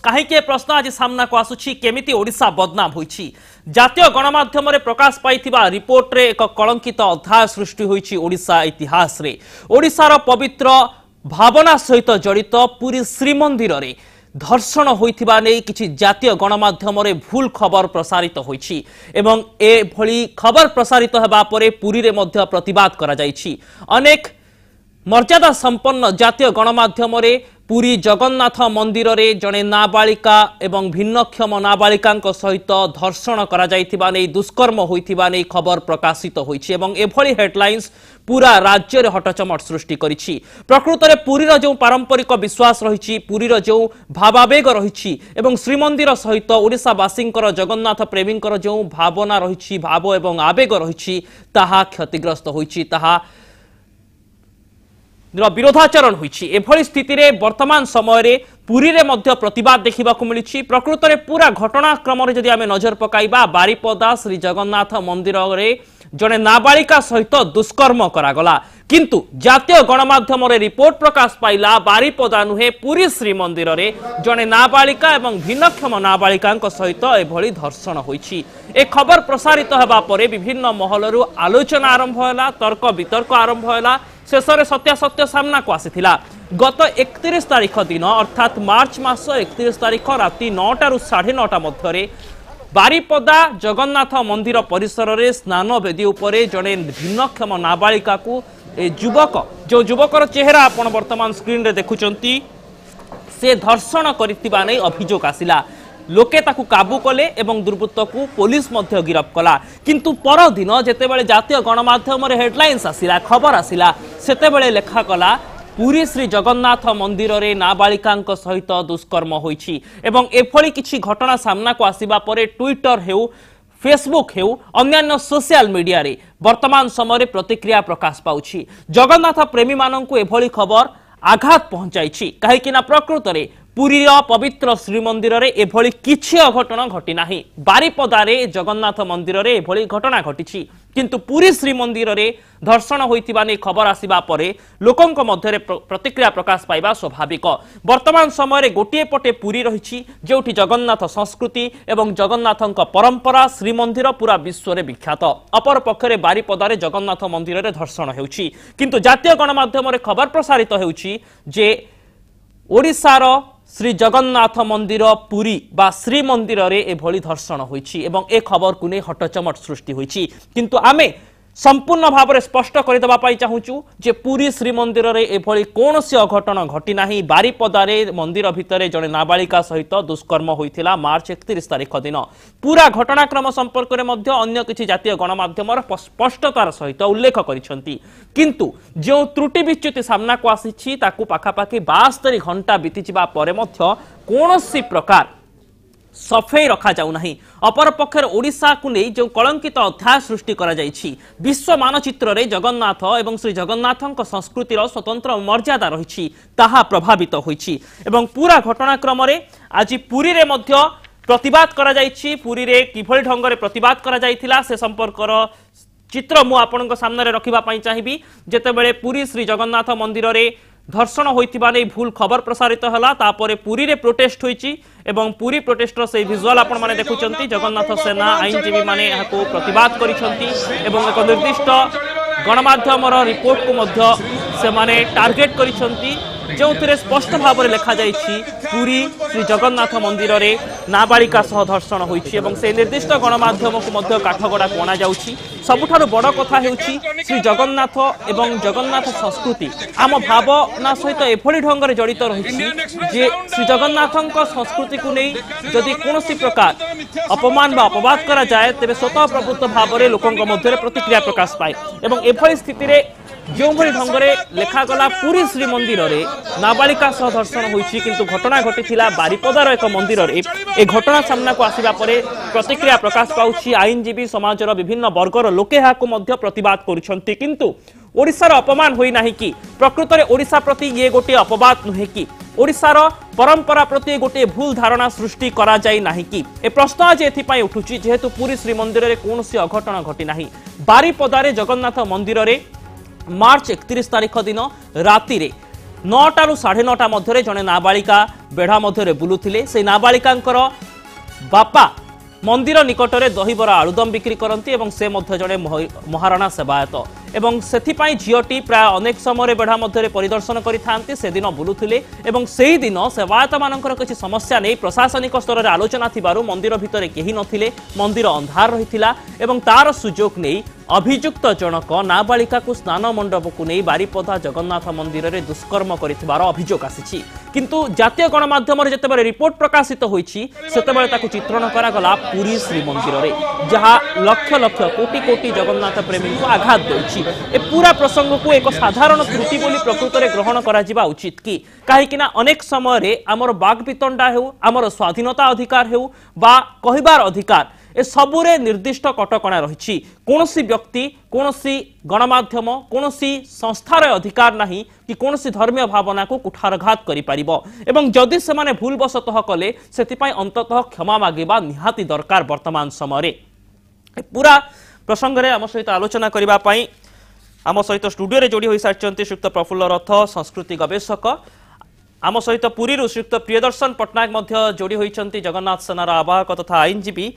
कहीं प्रश्न आज सामना को आसुछि केमिति ओडिशा बदनाम होइछि। जातीय गणमाध्यम रे प्रकाश पाइथिबा रिपोर्ट रे एक कलंकित अध्याय सृष्टि होइछि ओडिशा इतिहास रे। ओडिशार पवित्र भावना सहित जड़ित पुरी श्रीमंदिर रे धर्षण होइथिबा नै किछि जातीय गणमाध्यम रे भूल खबर प्रसारित होइछि एवं ए भली खबर प्रसारित हेबा परे पुरी रे मध्य प्रतिवाद करा जाइछि। अनेक मर्यादा संपन्न जातीय गणमाध्यम रे पुरी जगन्नाथ मंदिर रे जने नाबालिका एवं भिन्नक्षम नाबालिका सहित धर्षण करा जाइथिबा नै दुष्कर्म होइथिबा नै खबर प्रकाशित होइछि एवं एभली हेडलाइंस पूरा राज्य रे हटचमट सृष्टि करिछि। प्रकृत रे पुरी रो जो पारंपरिक विश्वास रहिछि, पुरी रो जो भावावेग रहिछि एवं श्रीमंदिर सहित ओडिशावासींकर जगन्नाथ प्रेमींकर जो भावना रहिछि, भाव एवं आवेग रहिछि ताहा क्षतिग्रस्त होइछि, ताहा विरोधाचरण होइछि। एभली स्थिति रे वर्तमान समय रे पुरी रे मध्य प्रतिवाद देखिबा को मिलिछि। प्रकृत रे पूरा घटनाक्रम रे जदि आमे नजर पकाइबा बारिपदा श्री जगन्नाथ मंदिर रे जने नाबालिका सहित दुष्कर्म करागला, किंतु जातीय गणमाध्यम रे रिपोर्ट प्रकाश पाइला बारिपदा नुहे पुरी श्रीमंदिर रे जने नाबालिका एवं भिन्नक्षम नाबालिका सहित एभली धर्षण होइछि। ए खबर प्रसारित हेबा परे विभिन्न महलरु आलोचना आरंभ होला, तर्क वितर्क आरंभ होला। शेषरे सत्यासत्य सामना को आसीथिला। गत 31 तारिख दिन अर्थात मार्च मास 31 तारिख राति 9 रु 9:30 मध्य बारिपदा जगन्नाथ मंदिर परिसर रे स्नान वेदी उपरे जने भिन्नक्षम नाबालिका को युवक जो युवकर चेहरा आपण वर्तमान स्क्रीन रे देखुचंती से धर्षण करथिबा नै अभियोग आसिला। लोके ताकू काबू कले एवं दुर्बृत्त को पुलिस मध्य गिरफ कला, किंतु पर दिन जेतेबेले जातीय गणमाध्यम रे हेडलाइंस आसिला, खबर आसिला, सेतेबेले लेखा कला पुरी श्री जगन्नाथ मंदिर रे नाबालिका सहित दुष्कर्म होइछि एवं एभली किछि घटना सामना को आसीबा परे ट्विटर हेउ, फेसबुक हेउ, अन्यान्य सोशल मीडिया रे वर्तमान समय रे प्रतिक्रिया प्रकाश पाउछि। जगन्नाथ प्रेमी माननकु एभली खबर आघात पहुंचाइछि, काहे कि ना प्रकृत रे पुरी पवित्र श्रीमंदिर रे एभली किछि अघटन घटी नाही। बारिपदा रे जगन्नाथ मंदिर रे एभली घटना घटिछि, किंतु पुरी श्रीमंदिर रे धर्षण होइतिबा नै खबर आसीबा परे लोकंक मध्य रे प्रतिक्रिया प्रकाश पाइबा स्वाभाविक। वर्तमान समय रे गोटिए पटे पुरी रहिछि जेउठी जगन्नाथ संस्कृति एवं जगन्नाथंक परंपरा श्रीमंदिर पूरा विश्व रे विख्यात, अपर पक्षरे बारिपदा रे जगन्नाथ मंदिर रे धर्षण हेउछि। किंतु जातीय गणमाध्यम रे खबर प्रसारित हेउछि जे ओडिशार श्री जगन्नाथ मंदिर पुरी बा श्रीमंदिर रे एभली धर्षण होइछि एवं ए खबर को नै हटचमट सृष्टि होइछि। किंतु आमे संपूर्ण भाव में स्पष्ट करदेबा पाई चाहूचु जे पुरी श्रीमंदिर रे एभली कोनोसी अघटन घटी नाही। बारिपदा रे मंदिर भितरे जने नाबालिका सहित दुष्कर्म होइथिला मार्च 31 तारिख दिन। पूरा घटनाक्रम संपर्क रे मध्य अन्य किछि जातीय गणमाध्यम स्पष्टतार सहित उल्लेख करिसंती, किंतु जो त्रुटि विच्युति सामना को आसीछि ताकू पाखापाखि 72 घंटा बीतीजिबा परे मध्य कोनोसी प्रकार सफाई रखा जाऊ नहीं। अपर पक्षर ओडिशा को नहीं जो कलंकित अध्याय सृष्टि करा जाइछि, विश्व मानचित्र रे जगन्नाथ एवं श्री जगन्नाथंक संस्कृतिर स्वतंत्र मर्यादा रहिछि ताहा प्रभावित होइछि एवं पूरा घटनाक्रम रे आज पुरी रे मध्य प्रतिवाद करा जाइछि। पुरी रे किभली ढंग रे प्रतिवाद करा जाइथिला से संपर्कर चित्र मु आपनक सामने रखिबा पई चाहिबी। जेतेबेले पुरी श्री जगन्नाथ मंदिर रे धर्षण होइतिबा नै भूल खबर प्रसारित हला, तापरे पुरी रे प्रोटेस्ट होइछि एवं पुरी प्रोटेस्टर से विजुअल आपण माने देखुचंती। जगन्नाथ सेना आईनजीवी माने याको प्रतिवाद करिसंती एवं एक निर्दिष्ट गणमाध्यम रिपोर्ट को मध्य से माने टार्गेट करिसंती, जो स्पष्ट भाव में लिखा जाइछि पुरी श्री जगन्नाथ मंदिर रे नाबालिका सह धर्षण होइछि एवं से निर्दिष्ट गणमाध्यम को मध्य काठगड़ा कोणा जाउछि। सबुठारु बड़ कथा हेउछि श्री जगन्नाथ एवं जगन्नाथ संस्कृति आम भावना सहित एभली ढंग रे जड़ित रहिछि जे श्री जगन्नाथंक संस्कृति को नहीं जदि कोनोसी प्रकार अपमान बा अपवाद करा जाए तेबे स्वतः प्रभुत्व भाव में लोकंक मध्य प्रतिक्रिया प्रकाश पाए एवं एभली स्थिति रे जो भली ढंग रे लेखा गला पुरी श्रीमंदिर रे नाबालिका सह धर्षण होइछि, किंतु घटना घटिथिला बारिपदार एक मंदिर रे। ए घटना सामना को आसीबा परे प्रतिक्रिया प्रकाश पाउछि। आईनजीवी समाजर विभिन्न वर्गर लोके हाको मध्य प्रतिवाद करिसंती, किंतु ओडिशार अपमान होई नाही कि प्रकृत रे ओडिशा प्रति ये गोटे अपवाद नुहे कि ओडिशार परंपरा प्रति गोटे भूल धारणा सृष्टि करा जाई नाही कि ए प्रश्न आज एथिपाई उठुछि जेहेतु पुरी श्रीमंदिर रे कोनोसी अघटन घटी नाही। बारिपदा रे जगन्नाथ मंदिर रे मार्च 31 तारिख दिन राति रे 9টাରୁ 9:30 ମଧ୍ୟରେ ଜଣେ ନାବାଳିକା ବେଢା ମଧ୍ୟରେ ବୁଲୁଥିଲେ। ସେହି ନାବାଳିକାଙ୍କର ବାପା ମନ୍ଦିର ନିକଟରେ ଦହିବରା ଆଳୁଦମ ବିକ୍ରି କରନ୍ତି ଏବଂ ସେ ମଧ୍ୟ ଜଣେ ମହାରଣା ସେବାୟତ ଏବଂ ସେଥିପାଇଁ ଝିଅଟି ପ୍ରାୟ ଅନେକ ସମୟରେ ବେଢା ମଧ୍ୟରେ ପରିଦର୍ଶନ କରିଥାନ୍ତି। ସେଦିନ ବୁଲୁଥିଲେ ଏବଂ ସେହି ଦିନ ସେବାୟତମାନଙ୍କର କିଛି ସମସ୍ୟା ନେଇ ପ୍ରଶାସନିକ ସ୍ତରରେ ଆଲୋଚନା ଥିବାରୁ ମନ୍ଦିର ଭିତରେ କେହି ନଥିଲେ, ମନ୍ଦିର ଅନ୍ଧାର ରହିଥିଲା ଏବଂ ତାର ସୁଯୋଗ ନେଇ ଅଭିଯୁକ୍ତ ଜଣକ ନାବାଳିକାକୁ ସ୍ନାନ ମଣ୍ଡପକୁ ନେଇ ବାରିପଦା ଜଗନ୍ନାଥ ମନ୍ଦିରରେ ଦୁଷ୍କର୍ମ କରିଥିବାର ଅଭିଯୋଗ ଆସିଛି। କିନ୍ତୁ ଜାତୀୟ ଗଣମାଧ୍ୟମରେ ଯେତେବେଳେ ରିପୋର୍ଟ ପ୍ରକାଶିତ ହୋଇଛି ସେତେବେଳେ ତାକୁ ଚିତ୍ରଣ କରାଗଲା ପୁରୀ ଶ୍ରୀମନ୍ଦିରରେ, ଯାହା ଲକ୍ଷ ଲକ୍ଷ କୋଟି କୋଟି ଜଗନ୍ନାଥ ପ୍ରେମୀଙ୍କୁ ଆଘାତ ଦେଉଛି। ଏ ପୁରା ପ୍ରସଙ୍ଗକୁ ଏକ ସାଧାରଣ ତ୍ରୁଟି ବୋଲି ପ୍ରକୃତରେ ଗ୍ରହଣ କରାଯିବା ଉଚିତ କି? କାହିଁକି ନା ଅନେକ ସମୟରେ ଆମର ବାକ୍ ବିତଣ୍ଡା ହେଉ, ଆମର ସ୍ୱାଧୀନତା ଅଧିକାର ହେଉ ବା କହିବାର ଅଧିକାର, ए सबुरे निर्दिष्ट कटकणा रही। कौनसी व्यक्ति, कौनसी गणमाध्यम, कौनसी संस्थार अधिकार नहीं कि कौनसी धर्मीय भावना को कुठारघात करें। जदि से माने भूलवशतः कले से अंततः क्षमा मागिबा निहाती दरकार। वर्तमान समय पूरा प्रसंग में आम सहित आलोचना करने आम सहित स्टूडियो जोड़ी हो सारी श्रीयुक्त प्रफुल्ल रथ संस्कृति गवेषक, आम सहित पुरी श्रीयुक्त प्रियदर्शन पट्टनायक जोड़ी होती जगन्नाथ सेनार आवाहक तथा आईनजीवी।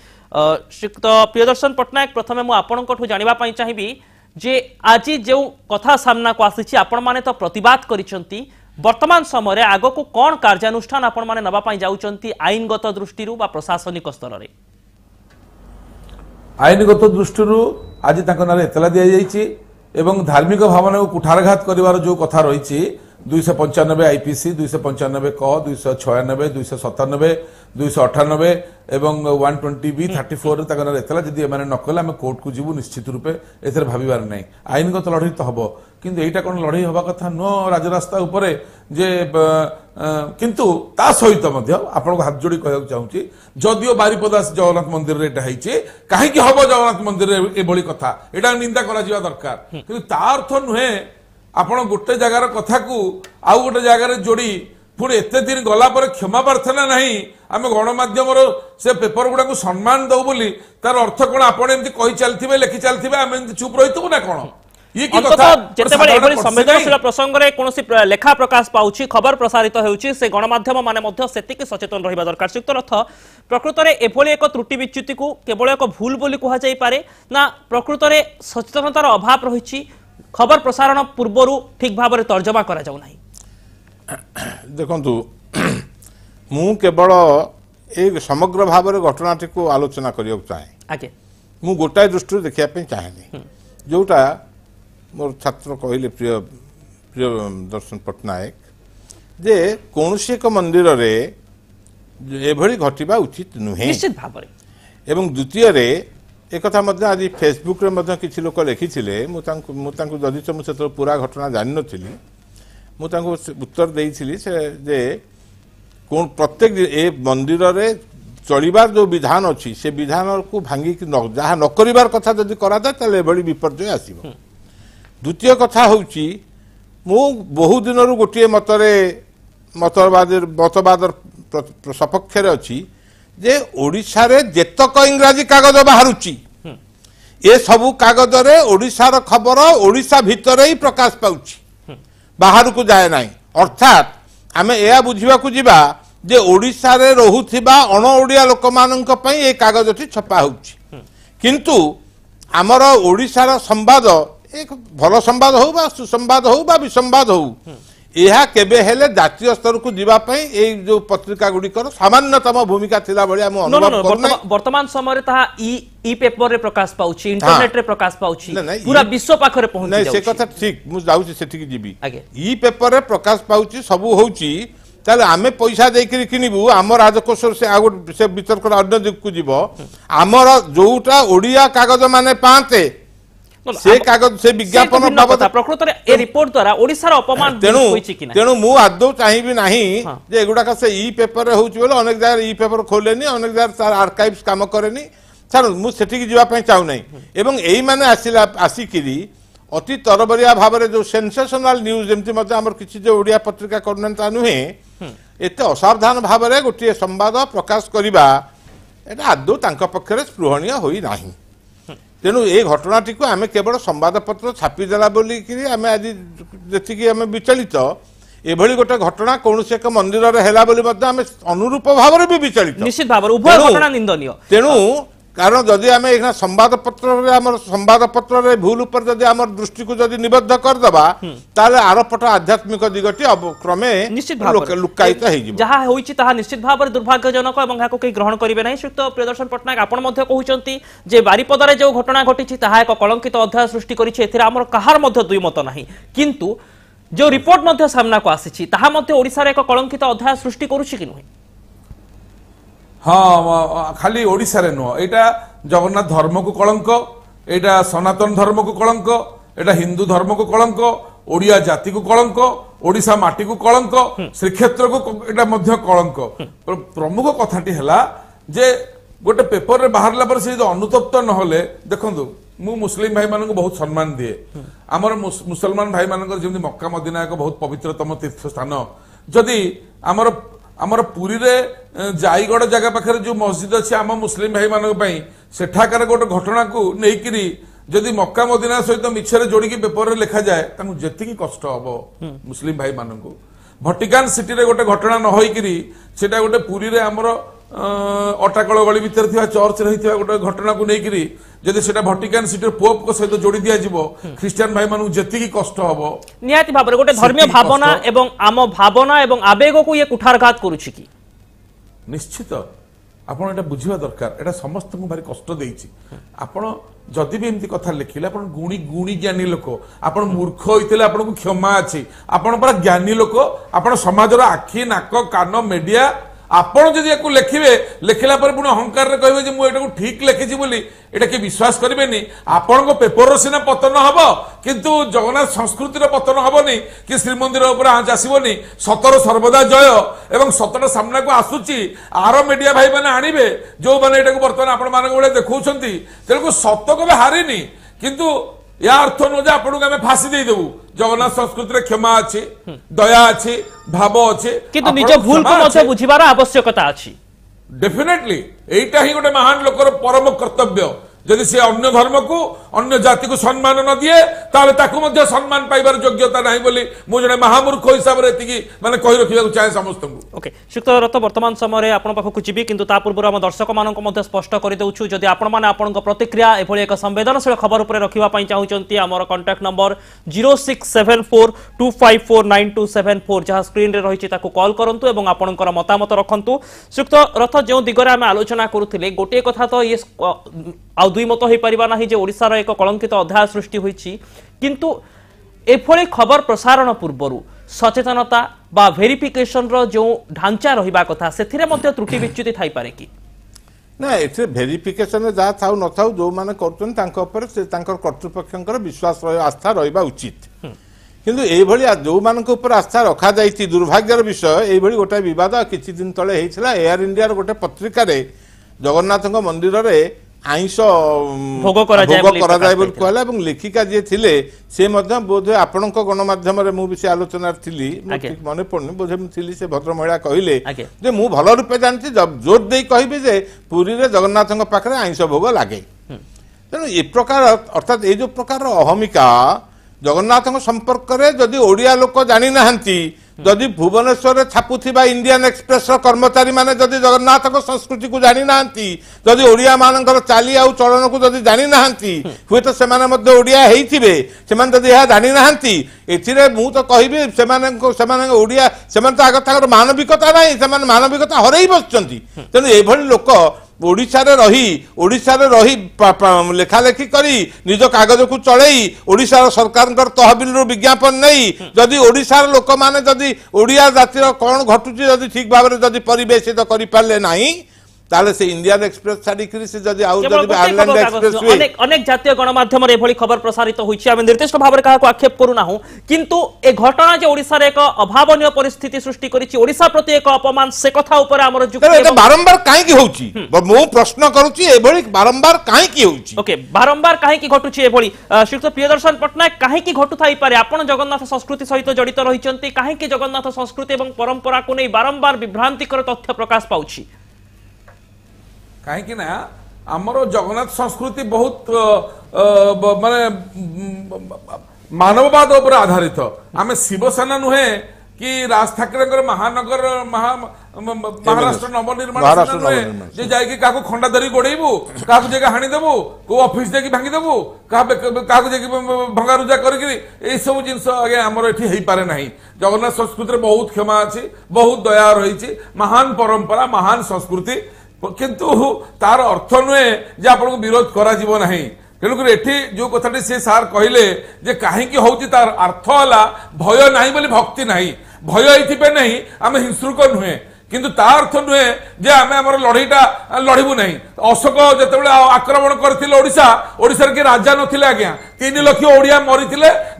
श्रीयुक्त प्रियदर्शन पट्टनायक, प्रथमे मुझे जानवाई चाहिए जे आज जो कथा सामना को आसी आपण मैंने तो प्रतिवाद करिसेंती, वर्तमान समय आग को कौन कार्यानुष्ठान आपण मैंने नवाई जाउचंती आईनगत दृष्टि बा प्रशासनिक स्तर में? आईनगत दृष्टि आज नारे एतला दि जाइए एवं धार्मिक भावना को कुठारघात कर जो कथा रही 295 आईपीसी, 295 क, 296, 297, 298 एवं 120B34 एतला जदि एमाने नकले आम कोर्ट को जीवु निश्चित रूपे एथर भाविबार नहीं। आईनगत लड़ई तो हम किंतु एटा कौन लड़ई हवा कथा नुह राजरास्ता उपरे जे किंतु ता सहित आपन को हाथ जोड़ी कहू चाहूँगी जदियो बारिपदा जगन्नाथ मंदिर रे होइछे काहे कि हबो जगन्नाथ मंदिर रे एभली कथा एटा निंदा करा जिवा दरकार। किंतु ता अर्थ नुहे आपण गोटे जगार कथा को आउ गोटे जगार जोड़ी पुणी एते दिन गला पर क्षमा प्रार्थना नहीं आम गणमाध्यम से पेपर गुड़ा सम्मान दौ बोली तार अर्थ कौन आपण एमती कही चलथिबे लिखि चलथिबे आम एमती चुप रहितबु ना कौन? संवेदनशील प्रसंग में कौन लेखा प्रकाश पाउछि, खबर प्रसारित होउछि, से गणमाध्यम माने मध्य सेतिक सचेतन रहिबा दरकार। श्रीयुक्त रथ, प्रकृत में एभली एक त्रुटि विच्युति को केवल एक भूल बोली कहा जाई पारे ना प्रकृत में सचेतनतार अभाव रही? खबर प्रसारण पूर्व ठीक भाव में तर्जमा करा जाउ नाही? देखंतु मु केवल एक समग्र भाव में घटनाटी को आलोचना करिया चाहे आगे मु गोटाए दृष्टि देखिया पे चाहेनी जोटा मोर छात्र कहले प्रिय दर्शन पट्टनायक जे कौनसी एक मंदिर रे एभली घटिबा उचित नुहे निश्चित भाव में। एवं द्वितीय रे एक कथा मध्य आज फेसबुक रे मध्य किछि लोक लिखिथिले मुतांकु जदि तो मुझे तो पूरा घटना जानि नथिली मुतांकु उत्तर देइथिली से जे कोन प्रत्येक ए मंदिर रे चलिबार जो विधान अछि से विधान को भांगी कि जहा न करिबार कथा जदि करा जाय तले बड़ी विपर्जय आसीबो। द्वितीय कथा होउची मु बहु दिनरु गोटिए मतवाद सपक्ष रे अछि जे ओडिशा रे जेतक इंग्राजी कागज बाहरुची ए सबु कागज रे ओडिशा खबर ओडिशा भितर ही प्रकाश पाउची, बाहर को जाए नहीं। अर्थात आमे एया बुझिबा को जिबा जे ओडिशा रे रहुथिबा अण ओडिया लोक माननक पई ए कागजटी छपा होउची, किंतु हमर ओडिशा संवाद एक भल संवाद हो बा सुसंवाद हो बा विसंवाद हो यह केबे हेले जातीय स्तर को जीवा पई ए जो पत्रिका गुडी कर सामान्यतम भूमिका थिला बळी हम अनुभव करना। वर्तमान समय ता ई पेपर रे प्रकाश पाउची, इंटरनेट रे प्रकाश पाउची, पूरा विश्व पाखरे पहुंची जाउची। नहीं से कथा ठीक मु जाउची सेठी की जीबी ई पेपर रे प्रकाश पाउची सबु होउची ताले आमे पैसा देकरी किनिबु आम राजकोष से आगो से वितर्क अन्य दिक को जीवो आमर जोटा ओडिया कागज माने पाते से कागज से विज्ञापन बाबत प्रकृत रे ए रिपोर्ट द्वारा ओडिसा रो अपमान होईची कि ना तेनु मु आदौ चाहिबी नाही जे एगुडा से ई पेपर रे होउची बोले अनेक जगह ई पेपर खोलेनी अनेक जगह तार आर्काइव्स काम करेनी छाड़ मु सेठी की जीवा पई चाहू नाही। एवं एई माने आसिकिरी अति तरबरिया भाव में जो सेंसेशनल न्यूज जमती मत हमर किछि जे ओडिया पत्रिका करनता नुहे एते असावधान भाव में गोटे संवाद प्रकाश करबा एटा आदौ तांका पक्षरे स्पृहणीय होई नाही। तेणु ये घटनाटी को आम केवल संवादपत्र छापीदेला बोलिकी आम आज जी आम विचलित एभली गोटे घटना कौन एक मंदिर में है बोली आम अनुरूप भाव भी विचलित निश्चित भाव उभय घटना निंदनीय तेणु कारण जदि आम एक संवादपत्र भूल उपर जदि आम दृष्टि को जदि निबद्ध करदबा ताले आरपट आध्यात्मिक दिगटी क्रमे निश्चित भाव लुकायित जहाँ होइछि ताहा निश्चित भाव दुर्भाग्यजनक एवं यहाँ कहीं ग्रहण करेंगे ना। श्रीयुक्त प्रियदर्शन पट्टनायक आपण मध्य कहउचंती जे बारिपदारे जो घटना घटी ताहा एक कलंकित अध्याय सृष्टि करिछि एथिरे हमर कहार मध्य दुई मत नाही किंतु जो रिपोर्ट मध्य सामना को आसीछि ताहा मध्य ओडिसा रे एक कलंकित अध्याय सृष्टि करूछि कि नहीं? हाँ खाली ओडिशा रे नुह एटा जगन्नाथ धर्म को कलंक एटा सनातन धर्म को कलंक एटा हिंदू धर्म को कलंक ओडिया जाति को कलंक ओडिशा माटी को कलंक श्रीक्षेत्र को एटा मध्य कलंक प्रमुख कथाटी हला जे गोटे पेपर रे बाहरला पर से अनुतप्त नहले देखंतु मु मुस्लिम भाई मानक बहुत सम्मान दिए आमर मुसलमान भाई मानक जेमि मक्का मदीना एक बहुत पवित्रतम तीर्थ स्थान जदि आमर पुरी रे जाईगढ़ जगह पाखे जो मस्जिद अच्छी आम मुस्लिम भाई मानक सेठाकार गोटे घटना को लेकिरी जदि मक्का मदीना सहित मिछरे जोड़िकी पेपर रे लिखा जाए ताकू जेतिकी कष्ट हम मुस्लिम भाई मानक भटिकान सिटी रे गोटे घटना न होइकिरी सेटा गोटे पुरी रे आमर अटाकल गली भितर थिबा चर्च रे हिथिबा गोटे घटना को लेकिरी जदि सेटा भटिकान सिटी पोप को सहित जोड़ी दिया जिवो ख्रिस्टियन भाई मानक जेतिकी कष्ट हबो नियाति भाबरे गोटे धर्मीय भावना एवं आम भावना एवं आवेग को ये कुठारघात करूछि कि निश्चित आपण एटा बुझिबा दरकार एटा समस्त को भारी कष्ट देइछि आपण जदि भी एमती कथा लिखिले आपण गुणी गुणी ज्ञानी लोक आपण मूर्ख होइतले आपण को क्षमा अछि आपण पर ज्ञानी लोक आपण समाजर आखि नाक कान मीडिया आपण जदि याकू लिखिबे लिखिला पर पुणी अहंकार रे कहबे जे मु एटा को ठीक लिखिछि बोली एटा के विश्वास करिबेनी आपण को पेपर रो सिना पतन हबो किंतु जगन्नाथ संस्कृति रो पतन हबोनी कि श्रीमंदिर ऊपर आंच आसीबोनी सतर सर्वदा जय एवं सतर सामना को आसुची आरो मीडिया भाई माने आनिबे जो माने एटा को वर्तमान आपण माने गोळे देखौछंती तेलको सत्य को हारिनी किंतु या अर्थ न जे आपन को फांसी दे देबू जगन्नाथ संस्कृति रे क्षमा अछि दया अछि भाव अछि किंतु निज भूल को मते बुझिबार आवश्यकता अछि डेफिनेटली एटा ही गोटे महान लोकर परम कर्तव्य जदि से अन्य धर्म को अन्य जाति को सम्मान न दिए ताले ताकू मध्य सम्मान पाइबार योग्यता नाही बोली मु जने महामूर्ख हिसाब रे एतिकी माने कहि रखिबा को चाहे समस्त को ओके श्रीयुक्त रथ वर्तमान समय रे आपण पाखु जिबी किंतु ता पूर्व हम दर्शक मानक मध्य स्पष्ट करि दउछु जदि आपण माने आपण प्रतिक्रिया एभली एक संवेदनशील खबर ऊपर रखिबा पई चाहउचंती हमर कांटेक्ट नंबर 0674254927 जहां स्क्रीन रे रहिछि ताकू कॉल करंतु एवं आपणकर मतामत रखंतु। श्रीयुक्त रथ जो दिगरे हम आलोचना करूथिले गोटे कथा तो ये आ दुई मत हो पारिबा नाही जे ओडिसा रो एक कलंकित अध्याय सृष्टि होईछि किंतु एभली खबर प्रसारण पूर्वरु सचेतनता बा वेरिफिकेशन रो जो ढांचा रहिबा कथा सेथिरे मध्ये त्रुटि विच्युति थाई पारे कि ना एथे वेरिफिकेशन जा थाउ न थाउ जो माने करतन तांको ऊपर से तांकर कर्तृपक्षकर विश्वास आस्था रहिबा उचित किंतु एई भली जो मानक ऊपर आस्था रखा जाईति दुर्भाग्यर विषय एई भली गोटे विवाद किछि दिन तळे हेइछला एयर इंडिया रो गोटे पत्रिका रे जगन्नाथଙ୍କ मंदिर रे आइंस भोग करा जाय बोल कहला एवं लेखिका जे थिले से मध्य बोध आपणक गणमाध्यम रे मु विषय आलोचना थिली मने पड़नी बोधे मु थिली से भद्र महिला कहिले जे मु भल रूपे जानछि जोर देई कहिबे जे पुरी रे जगन्नाथଙ୍କ पाखरे आइंस भोग लागे तेणु ए प्रकार अर्थात ए जो प्रकार अहमिका जगन्नाथଙ୍କ संपर्क रे जदि ओडिया लोक जानि नाहंती जदि भुवनेश्वर छापुथिबा इंडियन एक्सप्रेस कर्मचारी माने जदि जगन्नाथଙ୍କ संस्कृति को जानि नाहंती जदि ओडिया मानकर चाली आउ चलन को जदि जानि नाहंती हुए तो सेमाने मध्ये ओडिया हेइथिबे सेमान जदि या जानि नाहंती एथिरे मु तो कहिबे सेमाने ओडिया सेमान तो आगत ताकर मानविकता नाही सेमान मानविकता हरई बसचंती तेनु एभली लोक ओडिशा रे रही लेखालेखी करी निज कागज को चढ़ई ओडिशा सरकार तहबिल विज्ञापन नहीं जदि ओडिशा लोक माने जदि ओडिया जातिर कौन घटुची जदि ठीक भाव में जदि परिवेशित करि पारले नाही ताले से इंडियन एक्सप्रेस छाड़ी से जदि आउ जदि आयरलैंड एक्सप्रेस अनेक जातीय गणमाध्यम रे एभली खबर प्रसारित होइछि आमे निर्दिष्ट भाव रे काहा को आक्षेप करू नाहु किंतु ए घटना जे ओडिसा रे एक अभावनीय परिस्थिति सृष्टि करिछि ओडिसा प्रति एक अपमान से कथा ऊपर हमर जुक्ति एटा बारंबार काहे की होउछि मो प्रश्न करूछि एभली बारंबार काहे की होउछि ओके बारंबार काहे की घटुछि एभली श्रीयुक्त प्रियदर्शन पट्टनायक काहे की घटु थाई पारे आपण जगन्नाथ संस्कृति सहित जड़ित रहिचंती काहे की जगन्नाथ संस्कृति एवं परंपरा को नै बारंबार विभ्रांतिकर तथ्य प्रकाश पाउछि कहीं ना आमर जगन्नाथ संस्कृति बहुत माने मानववाद उपर आधारित आम शिवसेना नुहे कि राज ठाकरे महानगर महाराष्ट्र नवनिर्माण जे जाइए क्या खंडा धरी गोड़ेबू क्या जगह हाणीदेबू को ऑफिस जाकि भांगीदेबू क्या भंगारुजा कर सब जिन आगे आमर ये पारे ना जगन्नाथ संस्कृति बहुत क्षमा अच्छी बहुत दया रही महान परंपरा महान संस्कृति किंतु तार अर्थ नुहे जे आपको विरोध करा तेणुक एठी जो कथाटी से सार कहले जे कहीं होची तार अर्थ है भय नहीं बोली भक्ति नहीं भय ये नहीं आम हिंसुक नुहे किंतु ता अर्थ नुहे जे आम आम लड़ईटा लड़बू नहीं अशोक जिते आक्रमण करथिले ओडिशा के राजा नथिले आज्ञा 3 लाख ओडिया मरी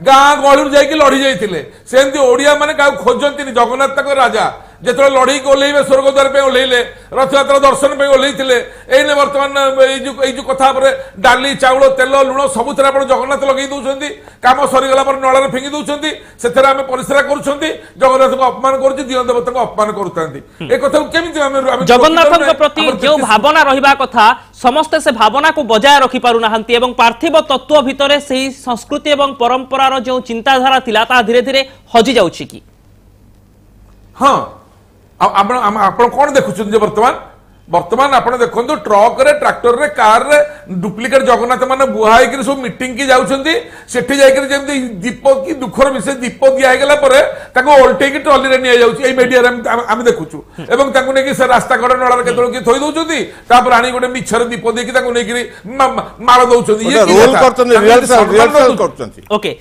गाँ गहलू जाइए लड़ी जाइए सेमती ओडिया माने क्या खोजती जगन्नाथ राजा जिते लड़ई को ओल्ले स्वर्गद्वार पे ओल्ले रथयात्रा दर्शन पे ओल्ले एने बर्तमान जो कथा डाली चाउल तेल लुण सबुथ आप जगन्नाथ लगे दौरान कम सरीगला नल फिंगी दौरान से परिश्रा कर जगन्नाथ को अपमान कर दिव्य देवता को अपमान कर जगन्नाथ प्रति जो भावना रहा कथा समस्ते से भावना को बजाय रखि पारुना पार्थिव तत्व भितर से संस्कृति एवं परंपरार जो चिंताधारा थिला ता धीरे धीरे हजि जाउछि कि हाँ आप कौन देखुं बर्तमान आप देखो ट्रक रे ट्रैक्टर रे कार रे डुप्लिकेट जगन्नाथ मान बुहाई सब मीटिंग की जाउछंती सेठी जाइकर जेमती दीप की दुखर विषय दीप दिया गला परे ताको ओल्टे की ट्रॉली रे निया जाउछि एई मीडिया रे हम देखुछु एवं ताको ने कि से रास्ता कड़ नळार केतळ की थोई दउछंती तापर आनी गोटे मिछर दीप देकी ताको ने कि मार दउछंती ये रोल करछंती रिहर्सल करछंती ओके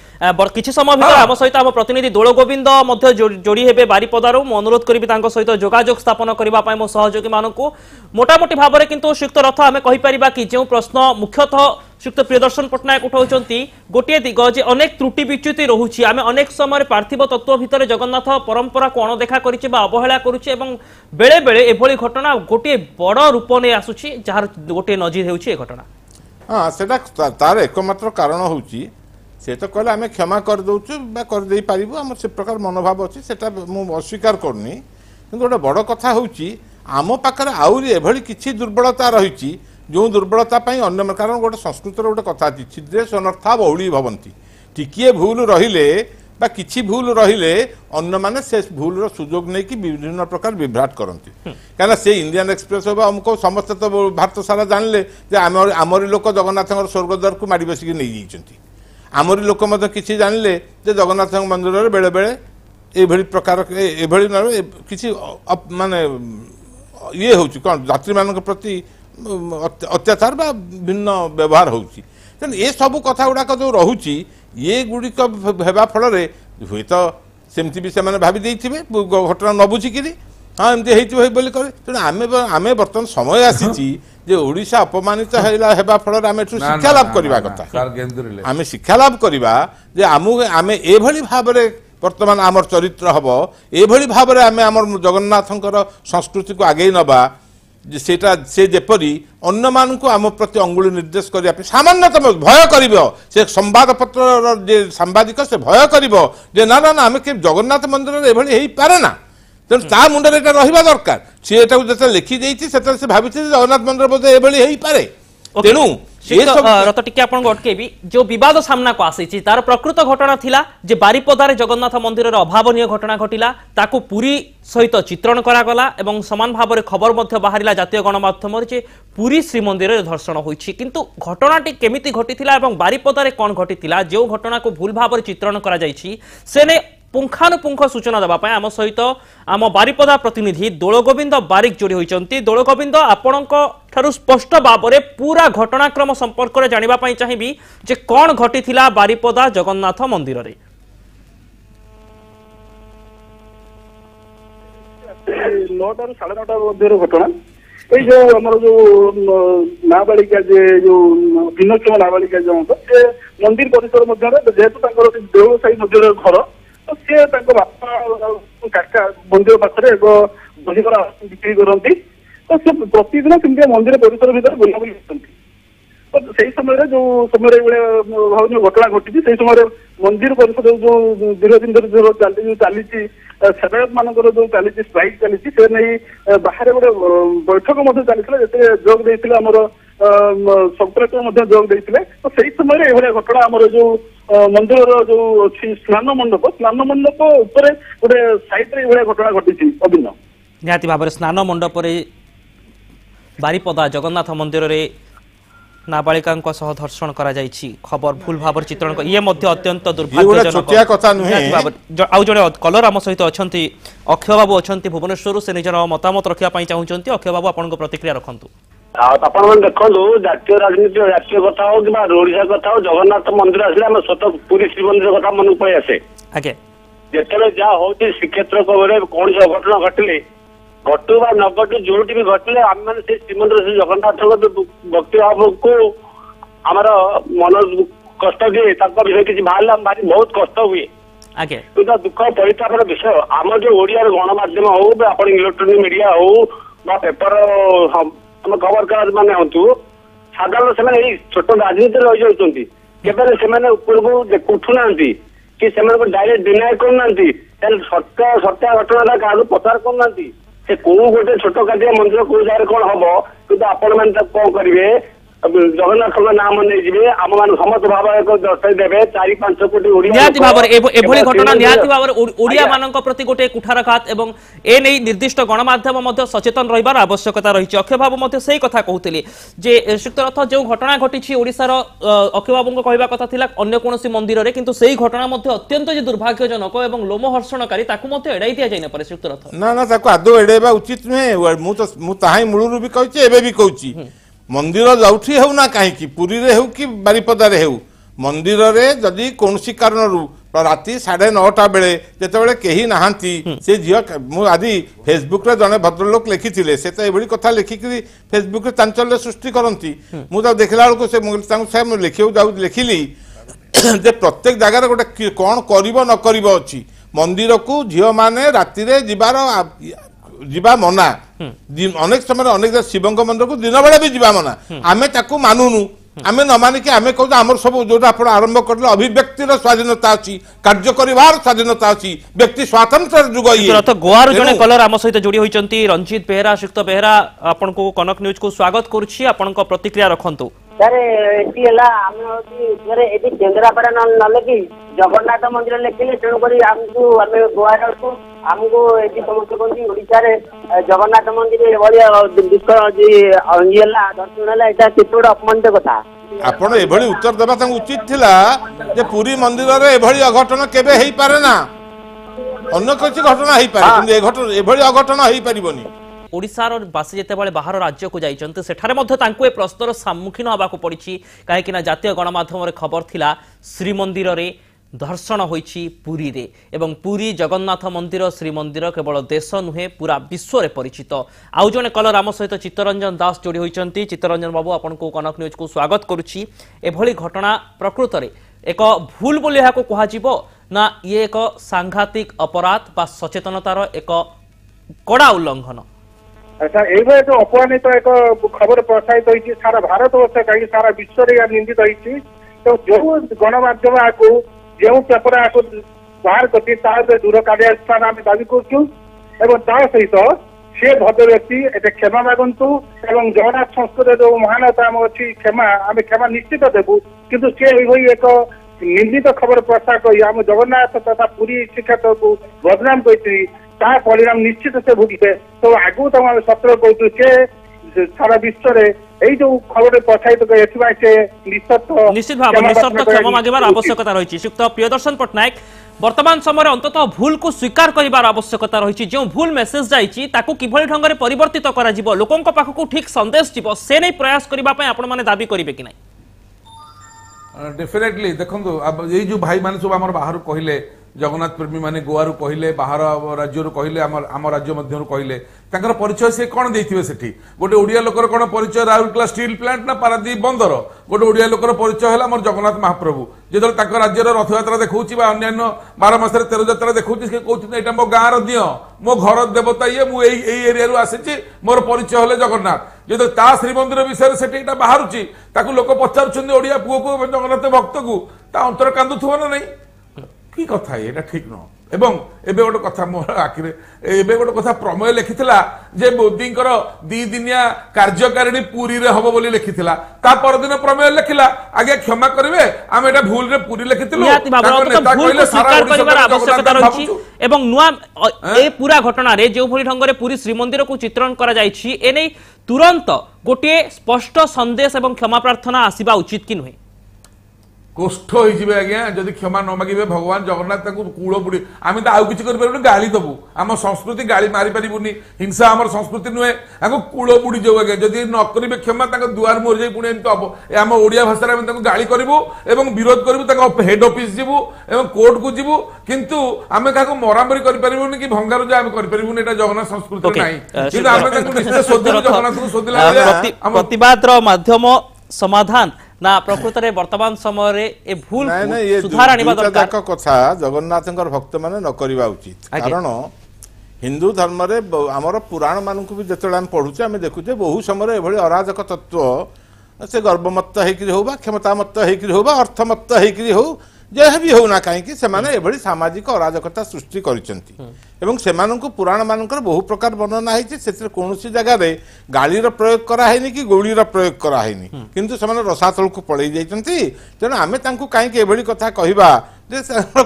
किछि समय भितर आम सहित आम प्रतिनिधि दोल गोविंद मध्य जोड़ी हेबे बारिपदारू मु अनुरोध करिबि तांको सहित जोगाजोग स्थापन करबा पय मो सहयोगी मानकु मोटामोटी भाव में किंतु श्रीयुक्त रथ आम कहीपर कि जो प्रश्न मुख्यतः श्रीयुक्त प्रियदर्शन पट्टनायक उठाउछंती गोटे दिग जे अनेक त्रुटि विच्युति रहुछि आमे अनेक समय पार्थिव तत्व भितर जगन्नाथ परंपरा को अणदेखा करिछि बा अवहेला करुछि एवं बेले बेले एभली घटना गोटे बड़ रूप नै आसुछि जार गोटे नजीर हेउछि ए घटना हाँ सेटा तार एकमात्र कारण होउछि से तो कहले आमे क्षमा कर दउछु बा कर देई पारिबो हमर से प्रकार मनोभाव अछि सेटा मु अस्वीकार करनी किंतु गोटे बड़ कथा होउछि आम पाखरे आउरी एभली किछि दुर्बलता रही जो दुर्बलता अन्य कारण गोटे संस्कृत गोटे कथा अच्छी छिद्रे स्वनर्था बहुली भवंती टिकिए भूल रहिले बा किछि भूल रहिले अन्य माने से भूल सुजोग नहीं कि विभिन्न प्रकार विभ्राट करती कहीं से इंडियन एक्सप्रेस हमको समस्त तो भारत सारा जानले जे आमरी लोक जगन्नाथ स्वर्गद्वार को माड़ी बसिक नहीं जाइछंती आमरी लोक किछि जानले जे जगन्नाथ मंदिर बेले बेले एभली प्रकार एभली किछि माने ये हूँ कौन यात्री मान प्रति अत्याचार बा भिन्न व्यवहार होउची ये सब कथा गुड़ाक जो रोचे ये गुड़िक हेबा फल हुए तो सेमती भी से भावी देथिबे घटना न बुझिकी हाँ एमती तेणु आम बर्तमान समय आसी जे ओडिशा अपमानित हेबा फल आम शिक्षा लाभ करवा कथा आम शिक्षा लाभ करवा जे आम एभली भाव वर्तमान आमर चरित्र हम एभली भाव में आम आम जगन्नाथंकर संस्कृति को आगे नवा सेटा से जेपरी अन्य मान को आम प्रति अंगुली निर्देश करने सामान्यतम भय कर से संवादपत्र जे सांबादिक से भय कर ना ना आम के जगन्नाथ मंदिर एभली हो पारे ना तेणु ता मुंडे रहा दरकार सी जो लिखी जाइए से भावी जगन्नाथ मंदिर बोधे एभली हो पारे तेणु रत टिके आपन अटकेबी जो विवाद सामना को आसी तार प्रकृत घटना थिला जे बारिपदारे जगन्नाथ मंदिर अभावनीय घटना घटिला ताकू पुरी सहित चित्रण करागला एवं समान भाव में खबर मध्य बाहरिला जातीय गणमाध्यम जे पुरी श्रीमंदिर धर्षण होइछि किंतु घटनाटी केमिति घटिथिला एवं बारिपदारे कोन घटिथिला जो घटना को भूल भाव में चित्रण करा जाइछि सेने पुंखानुपुंख सूचना देवाई आम सहित आम बारिपदा प्रतिनिधि दोल गोविंद बारिक जोड़ी होती दोल गोविंद आपण स्पष्ट भाव में पूरा घटनाक्रम संपर्क में जानापी चाहिए जे कौन घटी बारिपदा जगन्नाथ मंदिर रे 9 ରୁ 9:30 घटना ये जो आम जो नाबालिका जो भिन्नक्षम नाबालिका जो मंदिर परिसर जेहेतु देउल साई मध्य घर तो सी बापा काका मंदिर पाखे एक बहिकर बिक्री करती तो सी प्रतिदिन सेमती मंदिर परिसर भर बुलाबुली करते तो से समय जो समय भाव घटना घटी से समय ମନ୍ଦିର ପରିଷଦ ଯୋଉ ଦୀର୍ଘ ଦିନ ଧରି ଯୋଉ ଚାଲିଛି ସେବାୟତ ମାନଙ୍କର ଯୋଉ ଚାଲିଛି ଷ୍ଟ୍ରାଇକ୍ ଚାଲିଛି ସେ ନେଇ ବାହାରେ ଗୋଟେ ବୈଠକ ମଧ୍ୟ ଚାଲିଥିଲା ଯେଥିରେ ଯୋଗ ଦେଇଥିଲେ ଆମର ସବ୍ କଲେକ୍ଟର ମଧ୍ୟ ଯୋଗ ଦେଇଥିଲେ ତ ସେଇ ସମୟରେ ଏଭଳିଆ ଘଟଣା ଆମର ଯୋଉ ମନ୍ଦିରର ଯୋଉ ଅଛି ସ୍ନାନ ମଣ୍ଡପ ଉପରେ ଗୋଟେ ସାଇଡରେ ଏଭଳିଆ ଘଟଣା ଘଟିଛି ଅଭିନ୍ନ ନିହାତି ଭାବରେ ସ୍ନାନ ମଣ୍ଡପରେ ବାରିପଦା ଜଗନ୍ନାଥ ମନ୍ଦିରରେ नाबालिका सह धर्षण करा जायछि खबर भूल भाव चित्रण ये अत्यंत दुर्भाग्यजनक आउ जड़े कलर आम सहित अच्छा अक्षय बाबू अच्छा भुवनेश्वर से निजर मतामत रखापी चाहते अक्षय बाबू आपण प्रतिक्रिया रखु आपण देखो जातीय राजनीति जातीय कथा हो कि ओडिशा कथा हो जगन्नाथ मंदिर आसे आम स्वतः पुरी श्रीमंदिर कथा मन पड़े आसे आगे जिते जहाँ हूँ श्रीक्षेत्र कौन से अघटना घटिले घटू बा न घटू जो भी घटिले आम मैंने श्रीमंदिर से जगन्नाथ भक्ति भाव को आमर मन कष्ट दिए विषय किसी बाहर भारी बहुत कष्ट हुए दुख परितापर विषय आम जो ओडिया गणमाध्यम हो आप इलेक्ट्रोनिक मीडिया हो पेपर खबर कागज मान हूँ साधारण से छोट राजनीति रही जाती केवल उपरको उठुना कि डायरेक्ट डिनाय करना सत्य घटना क्या प्रचार करना से कौ गोटे छोट काटिया मंदिर कौ जगह कौन हम कि आपण मैंने कौन करेंगे जगन्नाथ नाम नहीं आम मान समस्त भाव दर्शाई देवे 4-5 कोटी घटना निहाती भाव ओडिया मानक प्रति गोटे कुठारघात एवं ए नहीं निर्दिष्ट गणमाध्यम सचेतन रहिबार आवश्यकता रही अक्षय बाबू से कथा कहते जे श्रीक्षेत्र जो घटना घटी ओडिशार अक्षय बाबू कहवा कथा थिला अन्य कोनोसी मंदिर रे किंतु सेही घटना अत्यंत दुर्भाग्यजनक एवं लोमहर्षणकारी एड़ाई दि जाए पारे श्रीक्षेत्र ना आदौ एड़ाइबा उचित नुहे मुझे मूलरू भी कहूँ एवं भी कहूँ मंदिर जोठी हो ना कहीं पुरी रे हो कि बारिपदा रे हो मंदिर रे जदि कौन कारण राति 9:30 बेले जिते कहीं नहांती से झील आज फेसबुक रे जड़े भद्रलोक लिखी से तो ये कथा लिखिक फेसबुक रे चांचल्य सृष्टि करती मुझे देखला बेलू से लिखिली जे प्रत्येक जगार गोटे कौन कर न कर अच्छी मंदिर को झील मैंने राति जीवार जीवा मना अनेक समय अनेक शिव मंदिर को दिन बेले भी जीवा मना आमे ताकू मानुनु आमे न मानिक आमे कहू आमर सब जो आरंभ कर अभिव्यक्तिर स्वाधीनता अच्छी कार्य करिवार स्वाधीनता अच्छी व्यक्ति स्वातंत्र जुग गोवार जने कलर आम सहित जोड़ी होइचंती रंजीत बेहरा श्रीयुक्त बेहरा आपन को कनक न्यूज को स्वागत करुछि आपन को प्रतिक्रिया रखंतु सर एटी हला हम होती सर एटी केंद्रापड़ा न लगी जगन्नाथ मंदिर लेखिले तेणु करी हमको आमे गोवार को हमको एटी समस्त कोंती ओडिसा रे जगन्नाथ मंदिर एभलिया दुष्कर जी अंजिला दर्शन हला एटा केतोड अपमानित कथा आपण एभली उत्तर देबा त उचित थिला जे पुरी मंदिर रे एभली अघटन केबे हेई पारे ना अन्य किछि घटना हेई पारे किंतु ए घटना एभली अघटन हेई परिबनी ओडिशार बासी जितेबाला बाहर राज्य को जाइछन्ते सेठारे मध्ये तांको ए प्रश्नर सम्मुखीन होबाको पड़िछि काहेकि ना जातीय गणमाध्यम रे खबर थिला श्रीमंदिर रे धर्षण होइछि पुरी रे एवं पुरी जगन्नाथ मंदिर श्रीमंदिर केवल देश नुहे पूरा विश्व रे परिचित आउ जने कलर आम सहित चित्तरंजन दास जोड़ी होइछन्ती चित्तरंजन बाबू आपन को कनक न्यूज को स्वागत करुछि एभली घटना प्रकृत रे एक भूल बोली याको कहा जिवो ना ये एक सांघातिक अपराध बा सचेतनतार एक कड़ा उल्लंघन अच्छा ये जो अपमानित एक खबर प्रसारित होती सारा भारत वर्ष कहीं सारा विश्व में निंदित होती तो जो गणमाध्यम आपको जो पेपर आपको बाहर करती दूर कार्यानुष्ठान आम दावी करूँ सहित सी भद्र व्यक्ति एटे क्षमा मागंतु एवं जगन्नाथ संस्कृत जो महानता आम अच्छी क्षमा आम क्षमा निश्चित देवु किंतु सी एक निंदित खबर प्रसार कर आम जगन्नाथ तथा पुरी श्रीक्षेत्र को बदनाम करती परिणाम निश्चित से भोगे तो आगु तो सत्र कहूँ से सारा विश्व रे जो खबर प्रसारित निश्चित भाव निशर्त क्षमा मागिबार आवश्यकता रही श्रीयुक्त प्रियदर्शन पट्टनायक वर्तमान समय अंततः भूल को स्वीकार करिबार आवश्यकता रही जो भूल मेसेज जाइछि ताकू किभली ढंग रे परिवर्तित करा जिवो लोकंक पाखकू ठीक संदेश जिवो से नै प्रयास करिबा पय आपण माने दाबी करिवे कि नै डेफिनेटली देखंतु अब ये जो भाई माने सब हमर बाहर कहिले जगन्नाथ प्रेमी माने गोवारू कहले बाहर राज्य कहले आम राज्य मध्य कहले तांकर परिचय से कौन देथिबे सेठी गोटे ओडिया लोकर कौन परिचय राउरकेला स्टील प्लांट ना पारादीप बंदर गोटे ओडिया लोकर परिचय है मोर जगन्नाथ महाप्रभु जो राज्य रथयात्रा देखौछि बा अन्यान्य 12 मास 13 यात्रा देखौछि से कहउछि एटा मो गाँव दियो मो घर देवता ये मु एरिया रु आसीछि मोर परिचय हले जगन्नाथ जो ता श्रीमंदिर विषय सेठी बाहरुछि ताकू लोक पचारुछन्ती ओडिया पुओ को जगन्नाथ भक्त को ता अंतर कांदुथुव ना नहीं কি কথা এটা ঠিক নহ এবং ଏବେ ଗୋଟେ କଥା ମୋର ଆଖିରେ ଏବେ ଗୋଟେ କଥା ପ୍ରମେୟ ଲେଖିଥିଲା ଯେ ମୋଦିଙ୍କର 2 ଦିନିଆ କାର୍ଯ୍ୟକାରିଣୀ ପୁରୀରେ ହବ ବୋଲି ଲେଖିଥିଲା ତା ପରଦିନ ପ୍ରମେୟ ଲେଖିଲା ଆଜ୍ଞା କ୍ଷମା କରିବେ ଆମେ ଏଟା ଭୁଲରେ ପୁରୀ ଲେଖିଥିଲୁ ଏବଂ ନୂଆ ଏ ପୁରା ଘଟଣାରେ ଯେଉଁଭଳି ଢଙ୍ଗରେ ପୁରୀ ଶ୍ରୀମନ୍ଦିରକୁ ଚିତ୍ରଣ କରାଯାଇଛି ଏନେଇ ତୁରନ୍ତ ଗୋଟିଏ ସ୍ପଷ୍ଟ ସନ୍ଦେଶ ଏବଂ କ୍ଷମା ପ୍ରାର୍ଥନା ଆସିବା ଉଚିତ କି ନୁହେଁ कोष्ठ हो आज्ञा जदि क्षमा न मागे भगवान जगन्नाथ कूल बुड़ी आम तो आउ कि गाली दबू आम संस्कृति गाली मारी पारूनी हिंसा आम संस्कृति नुहे कूल बुड़ी जाऊ आज्ञा जदि न करेंगे क्षमा दुआर मुहर जाए पुणी एमती हम आम ओडिया भाषा गाली करूँ और विरोध करूँ हेड ऑफिस जीवु कोर्ट को जीवु किंतु आम क्या मरामरी करें कि भंगारुजा आम करें जगन्नाथ संस्कृति ना प्रतिवाद माध्यम समाधान ना प्रकृत रे वर्तमान समय रे ए भूल सुधार आनिबा दरकार कथा जगन्नाथ भक्त माने न करिबा उचित कारण हिंदू धर्म रे हमर पुराण मानकु भी जेतले हम पढुचे हम देखुचे बहु समय एभली अराजक तत्व से गर्वमत्त हेकि हो बा क्षमतामत्त हेकि हो बा अर्थमत्त हेकि हो जह भी हो ना कहीं से एभली सामाजिक अराजकता सृष्टि करिसेंती एवं सेमानंकु पुराण मानकर बहु प्रकार वर्णना होइछि सेतिर कोनोसी जगह रे गालीर प्रयोग करा हैनी कि गोलीर प्रयोग करा हैनी किंतु सेमाने रसातल को पळै जाइछंती तेणु आमे तांकु काहे के एभली कथा कहिबा जे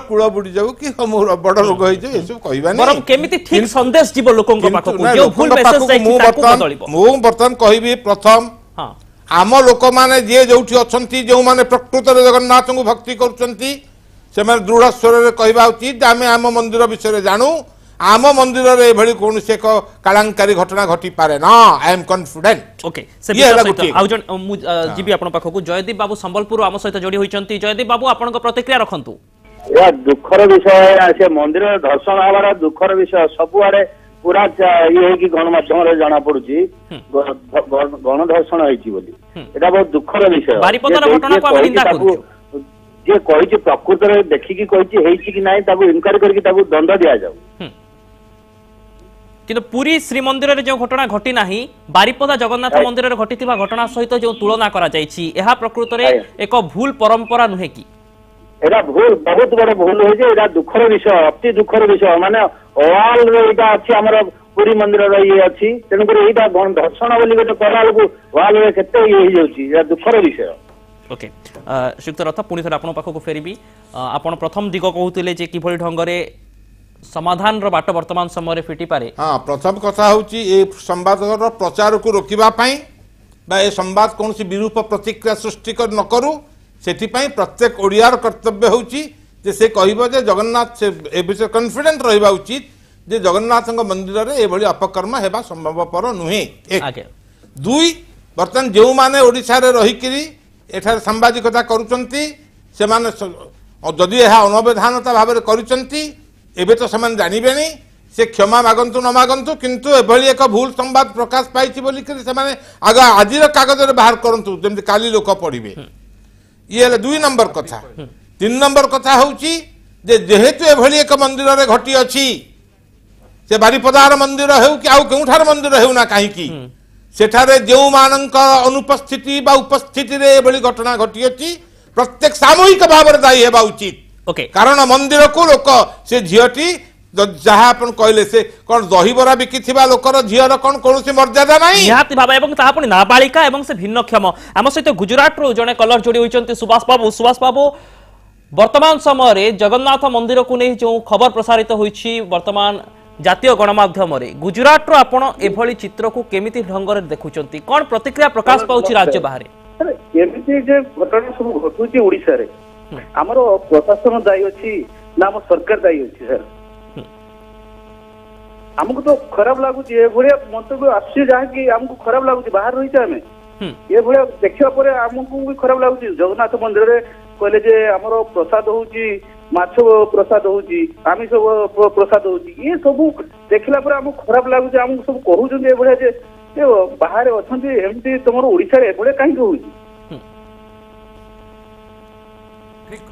कुळ बुडी जाऊ कि मोर बड़ रोग होई जे एसु कहिबा नै बरम केमिति ठीक संदेश जीव लोकन को पाखो जो भूल मेसेज जाइछि ताकु बदलिबो मु बर्तन कहिबी प्रथम हां आम लोक माने जे जोठी अछंती जो माने प्रकृत रे जगन्नाथ को भक्ति करछंती से माने दृढ़ स्वर रे कहबा उचित आमे आम मंदिर विषय जानू आम मंदिर रे एभली कोन से को कलंकारी घटना घटी पारे ना आई एम कॉन्फिडेंट ओके से विषय आउजन जीबी आपण पाखो जयदीप बाबू संबलपुर आम सहित जोड़ी होइचंती जयदीप बाबू आपण को प्रतिक्रिया रखंतु या दुखर विषय से मंदिर दर्शन हमारा दुखर विषय सबुआडे पूरा ये कि गणमाध्यम जना पड़ी गणधर्षण होता बहुत दुखर विषय जे कही प्रकृत देखिकी कही कि नहीं इनक्वारी करके दंड दि जाऊ किंतु पुरी श्रीमंदिर रे जो घटना घटी नाही बारिपदा जगन्नाथ मंदिर रे घटिथिबा घटना सहित जो तुलना करा जायछि एहा प्रकृत रे एक भूल परंपरा नुहे कि एरा भूल बहुत बड़ भूल होई जे एरा दुखर विषय अति दुखर विषय माने ओवाल रे एटा अछि हमर पुरी मंदिर रे ये अछि तेनु करे एटा धर्षण बोली गोटे कराल को वाल रे केते ये हो जाउछि एरा दुखर विषय ओके श्रीयुक्त रथ पुणी थोड़ा आपण पाखक फेरबी आपण प्रथम दिग कहउतिले जे किभଳି ढंगरे समाधान रो बाट वर्तमान समय रे फिटी पारे हां प्रथम कथा होची ए संवाद रो प्रचार को रोकिबा पई बा ए संवाद कोनसी विरूप प्रतिक्रिया सृष्टि कर न करू सेति पई प्रत्येक ओडियार कर्तव्य होची जे से कहबो जे जगन्नाथ से ए विषय कॉन्फिडेंट रहबा उचित जे जगन्नाथଙ୍କ मंदिर रे एभली अपकर्म हेबा संभवपर नुहे एक दुई बर्तन जेउ माने ओडिसा रे रही किरी एठार सांबादिकता करूचंती से माने जदि यह अनवधानता भाव में करूचंती एबे तो सेमान जानिबेनी से क्षमा मागंतु न मागंतु किंतु एभली एक भूल संवाद प्रकाश पाइछि बोली कि से माने आगा आजिर कागज रे बाहर करंतु जेमति काली लोक पढिबे ये दुई नंबर कथा तीन नंबर कथा होउची जे जेहेतु एभली एक मंदिर रे घटी अछि से बारिपदार मंदिर हेउ कि आउ केउठार मंदिर हेउ ना काहे की सेठारे जो मानक अनुपस्थिति बा उपस्थिति रे एभली घटना घटी अछि प्रत्येक सामूहिक भाव में दायी हेबा उचित ओके कारण मंदिर को लोक से झीटी जहाँ अपन कहले से कौन दहीबरा बिकिथिबा लोकर झीर कौन कोनोसी मर्यादा नाही निहाती भाव एवं ताहा पुनी नाबालिका एवं से भिन्नक्षम आम सहित गुजरात रो जने कलर जोड़ी होइचंती सुभाष बाबू वर्तमान समय रे जगन्नाथ मंदिर को नहीं जो खबर प्रसारित होइछि वर्तमान जातीय गणमाध्यम रे गुजरात रो आपण एभली चित्र को केमिति ढंग रे देखुचंती कोन प्रतिक्रिया प्रकाश पाउछि राज्य बाहर केमिति जे घटना सब घटुछि ओडिसा रे हमरो प्रशासन दायी अछि ना हम सरकार दायी अछि सर हमको तो खराब लागुछि ए भलिया मंतव्य आसी जहा कि हमको खराब लागुछि बाहर रहि छ हमें ए भलिया देखिया परे हमको भी खराब लागुछि जगन्नाथ मंदिर रे कहले जे हमरो प्रसाद होउछि माछ प्रसाद होउछि आमिष प्रसाद होउछि ये सब देखला पर हमको खराब लागुछि हमको सब कहउछन ए भलिया जे बाहर अछंती एमती तमरो ओडिसा रे ए भलिया काहे होउछि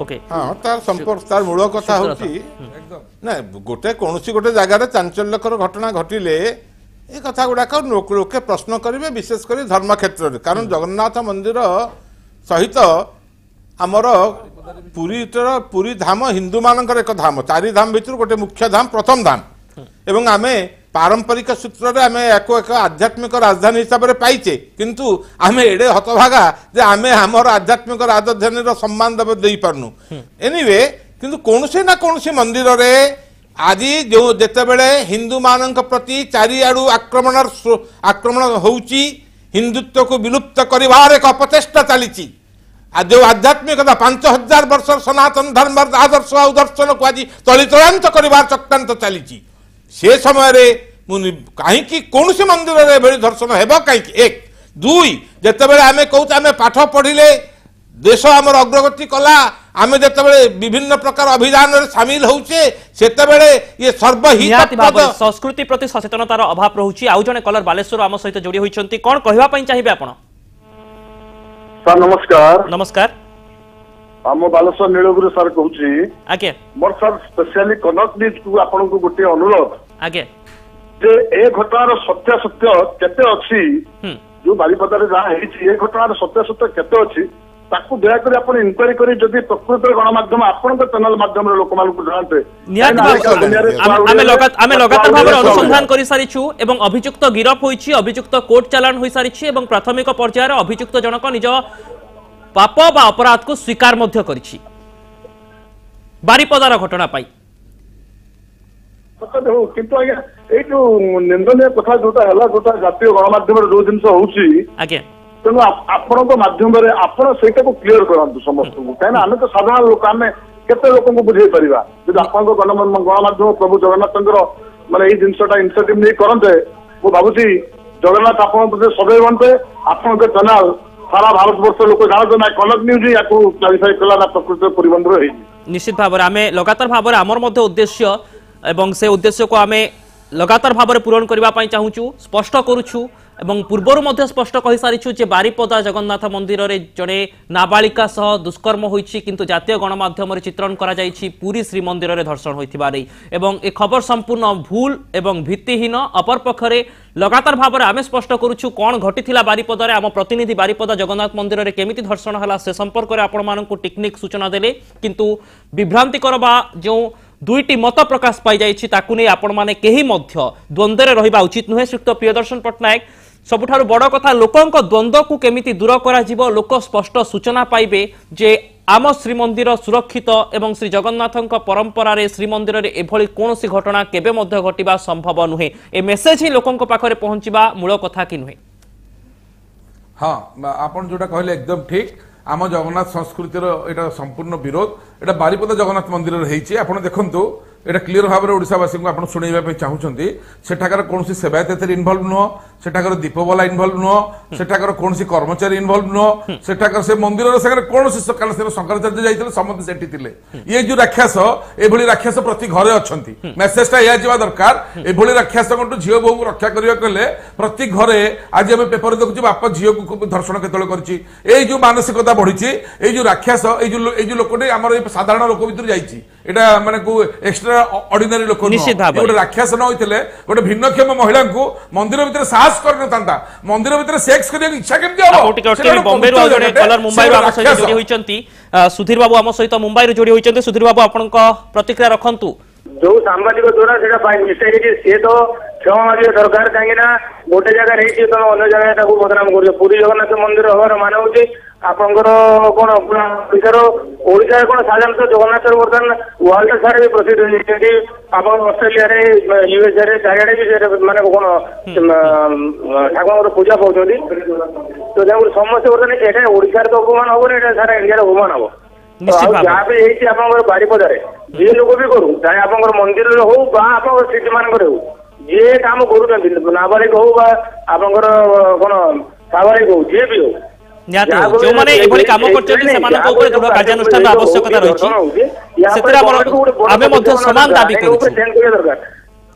ओके हां तार संपर्क तार मूल कथा होची एकदम ना गोटे कोनोसी गोटे जगह रे चांचल्यकर घटना घटिले ए कथा गुडा को लोके प्रश्न करिवे विशेष करी धर्म क्षेत्र रे कारण जगन्नाथ मंदिर सहित हमर पुरी धाम हिंदू मानकर एक धाम 4 धाम भितर गोटे मुख्य धाम प्रथम धाम एवं आमे पारंपरिक सूत्र रे आमे एको एक आध्यात्मिक राजधानी हिसाब रे पाइचे किंतु आमे एडे हतभागा जे आमे हमर आध्यात्मिक राजधानी रो सम्मान देई परनु एनीवे किंतु कोनसे ना कोनसे मंदिर रे आज जो जेते बेले हिंदू मानक प्रति चारिआडू आक्रमण होउची हिंदुत्व को विलुप्त करिवार एक अपचेष्टा चलीची जो आध्यात्मिकता 5000 वर्ष सनातन धर्म आदर्श और दर्शन को आज तलितलांत करिवार चक्रांत चलीची से समय रे कहीं कौन से मंदिर रे भली दर्शन हेबो कहीं एक दुई जेते बेले आमे कहू आमे पाठ पढ़िले देश आमर अग्रगति कला आमे जेते बेले विभिन्न प्रकार अभियान रे शामिल होउचे सेते बेले ये सर्वहित संस्कृति प्रति सचेतनतार अभाव रहुची आउ जने कलर बालेश्वर आम सहित जोड़ी होइचंती कोन कहबा पई चाहिबे आपण सर नमस्कार नमस्कार आम बालेश्वर नीलगिरी सर कहूची आगे मोर सर स्पेशली कनक न्यूज को आपन को गोटे अनुरोध आगे जे ए घटनार सत्य केते अछि जो बारीपदारे जा हेछि ए घटनार सत्य केते अछि ताकू दया करी आपण इंक्वायरी करी जदि प्रकृत गणमाध्यम आपण चैनल माध्यम रे लोक मानकु जानते आमे लगातार भाव अनुसंधान करि सारिछु एवं अभियुक्त गिरफ होइछि अभियुक्त कोर्ट चालान होई सारिछि एवं प्राथमिक पर्यायर अभियुक्त जनक निज पाप बा अपराध को स्वीकार मध्य करिछि बारीपदार घटना पाई किंतु आज्ञा ए जो निंदनीय कथा जोटा हला जोटा जातीय गणमाध्यम रे जो जिंस होउछि आगे तेणु आपणक माध्यम आपण से क्लीयर करंतु समस्त को कहीं आम तो साधारण लोक आम केते लोक बुझे पारिबा जब आपन गणमाध्यम प्रभु जगन्नाथ माने ये जिनसटा इनिशिएटिव नहीं करते मु भाबुची जगन्नाथ आपन सदैव बनते आपन चैनल सारा भारत वर्ष लोक जानते ना कनक न्यूज या क्लारिफाई कला ना प्रकृत परिबंध रही निश्चित भाव में आम लगातार भाव में आमर मध्य उद्देश्य एवं से उद्देश्य को आम लगातार भाव में पूरण करने चाहूँ स्पष्ट करुछु एवं पूर्वर मध्य स्पष्ट कहि सारिछु जे बारीपदा जगन्नाथ मंदिर रे जड़े नाबालिका सह दुष्कर्म होइछि किंतु जातीय गणमाध्यम रे चित्रण करा जाइछि पूरी श्रीमंदिर रे धर्षण होइथिबा रे एवं ए खबर संपूर्ण भूल एवं भित्तिहीन अपर पक्षरे लगातार भाव में आमे स्पष्ट करुछु कोन घटिथिला बारीपदा रे आम प्रतिनिधि बारीपदा जगन्नाथ मंदिर रे केमिति धर्षण हला से संपर्क रे आपण मानकु टेक्निक सूचना देले किंतु विभ्रांति करबा जो दुईटी मत प्रकाश पाई जाइछि ताकु नै आपण माने केही मध्य द्वंद्व रे रहिबा उचित नुहे श्रीयुक्त प्रियदर्शन पटनायक सबुठारु बड़ कथा लोकंक द्वंद्व को केमिति दूर करा जिवो लोक स्पष्ट सूचना पाइबे जे आम श्रीमंदिर सुरक्षित एवं श्री जगन्नाथंक परंपरा रे श्रीमंदिर रे एभली कोनोसी घटना केबे मध्य घटिबा संभव नुहे ए मेसेज ही लोकंक पाखरे पहुंचीबा मूल कथा कि नुहे हाँ आपण जोटा कहले एकदम ठीक आम जगन्नाथ संस्कृतिर एटा संपूर्ण विरोध एटा बारीपदा जगन्नाथ मंदिर रे आपण देखंतु एटा क्लियर भाव में ओडिशावासी को आपण सुनैबा चाहूछंती सेठाकर कोनसी सेवायत एथरे इन्वॉल्व नुह सेठाकर दीपवाला इन्वॉल्व नुह सेठाकर कोनसी कर्मचारी इन्वॉल्व नुह सेठाकर से मंदिर रे संगे कोनसी सकाल से शंकराचार्य जाइतले समस्त सेठी थिले ये जो राक्षस एभली राक्षस प्रति घरे अछंती मेसेजटा या जिवा दरकार एभली राक्षस कोटु झियो बहु रक्षा करिया कहले प्रति घरे आज हम पेपर देखुची बापा झियो को धर्षण केतले करची ए जो मानसिकता बढ़िची ए जो राक्षस ए जो लोकटे हमर साधारण लोक भीतर जाईची एटा माने को एक्स्ट्रा ऑर्डिनरी लोक गोटे राक्षस न होइतले गोटे भिन्नक्षम महिला को मंदिर भीतर साहस करन तांता मंदिर भीतर सेक्स करिया इच्छा केमति हो बॉम्बे रो जने कलर मुंबई रो हम सहित जोड़ी होइचंती सुधीर बाबू हम सहित मुंबई रो जोड़ी होइचंती सुधीर बाबू आपनक प्रतिक्रिया रखंतु जो सांबादिक द्वारा सेटा पाइ मिस्टेक जे से तो क्षमा मागिया दरकार काहे ना गोटे जगह रही छी तो अन्य जगह ताको बदनाम करजो पूरी जगन्नाथ मंदिर हवार माने होची आपनकर कोन ओडिसा कोन साधारणतः जगन्नाथ वर्तमान वर्ल्ड सारे भी प्रसिद्ध होती आपण ऑस्ट्रेलिया रे यूएसए रे चारियाडे भी माने कोन ठाकुर पूजा पाउछोदी तो जब समस्त वर्तमान एटा ओडिसा रे तो अपमान होबो एटा सारा इंडिया रे अपमान होबो जहाँ पे यही आपंकर बारीपदारे जे लोक भी करू चाहे आपंकर मंदिर हो आपंकर सिटी मानकर हो जे काम करूँ नाबालिक हो आपंकर कौन साबालिक हो जे भी हो जो माने एभली काम करछथि सेमानक ऊपर दृढ़ कार्यानुष्ठान आवश्यकता रहिछि सेतरा आमे मध्य समान दाबी करूछु